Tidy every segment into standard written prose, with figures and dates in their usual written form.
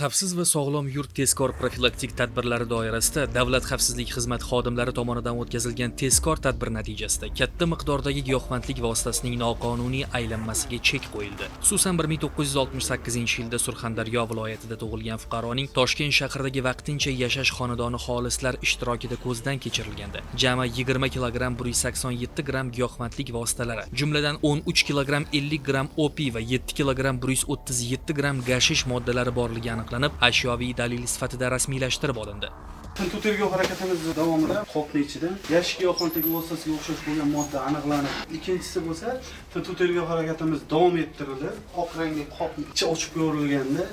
Xavfsiz va sog'lom yurt tezkor profilaktik tadbirlari doirasida Davlat xavfsizlik xizmati xodimlari tomonidan o'tkazilgan tezkor tadbir natijasida katta miqdordagi giyohvandlik vositasining noqonuniy aylanmasiga chek qo'yildi. Xususan 1968-yilda Surxondaryo viloyatida tug'ilgan fuqaroning Toshkent shahridagi vaqtincha yashash xonadoni xolislar ishtirokida ko'zdan kechirilgandi. Jami 20 kg 187 gram giyohvandlik vositalari, jumladan 13 kg 50 gram opiy va 7 kg 137 gram gashish moddalari borligi aniqlanib, ashyoviy dalil sifatida rasmiylashtirib olindi. Tintuv tergov harakatimiz davomida qopning ichidan yashil giyohvandlik vositasiga o'xshash bo'lgan modda aniqlanib, ikkinchisi bo'lsa, tintuv tergov harakatimiz davom ettirilib, oq rangli qopning ichi ochib ko'rilganda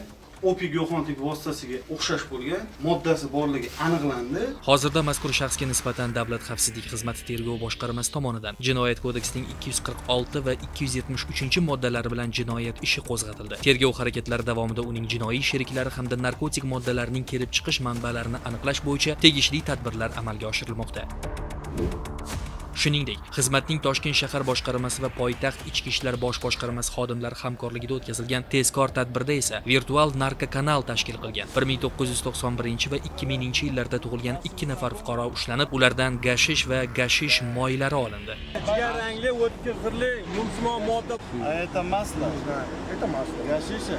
opiy giyohvandlik vositasiga o'xshash bo'lgan moddasi borligi aniqlandi. Hozirda mazkur shaxsga nisbatan Davlat xavfsizlik xizmati tergov boshqarmasi tomonidan Jinoyat kodeksining 246 va 273-moddalari bilan jinoyat ishi qo'zg'atildi. Tergov harakatlari davomida uning jinoiy sheriklari hamda narkotik moddalarning kelib chiqish manbalarini aniqlash bo'yicha tegishli tadbirlar amalga oshirilmoqda. Shuningdek, xizmatning Toshkent shahar boshqarmasi va poytaxt ichki ishlar bosh boshqarmasi xodimlari hamkorligida o'tkazilgan tezkor tadbirda esa virtual narkokanal tashkil qilgan 1991 va 2000-yillarda tug'ilgan 2 nafar fuqaro ushlanib, ulardan gashish va gashish moylari olindi. Jigar rangli, o'tkir xirli, yumshoq modda. Это масло. Это масло. Гашиша.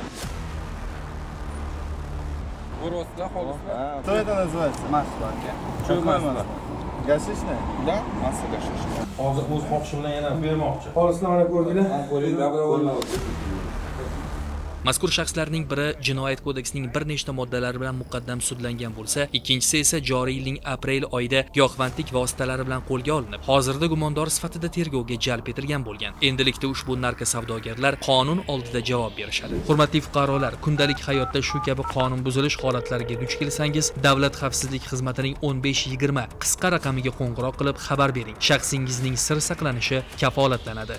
Уросла, холосла. Что это называется? Масло. Какое масло? Гашишное? Да, масло gashish. Hozir o'z xohishi bilan yana bermoqchi. Xolislarni ko'rdinglar? Mazkur shaxslarning biri Jinoyat kodeksining bir nechta moddalari bilan muqaddam sudlangan bo'lsa, ikkinchisi esa joriy yilning aprel oyida giyohvandlik vositalari bilan qo'lga olinib, hozirda gumondor sifatida tergovga jalb etilgan bo'lgan. Endilikda ushbu narko savdogarlar qonun oldida javob berishadi. Hurmatli fuqarolar, kundalik hayotda shu kabi qonun buzilish holatlariga duch kelsangiz, Davlat xavfsizlik xizmatining 1520 qisqa raqamiga qo'ng'iroq qilib xabar bering. Shaxsingizning sir saqlanishi kafolatlanadi.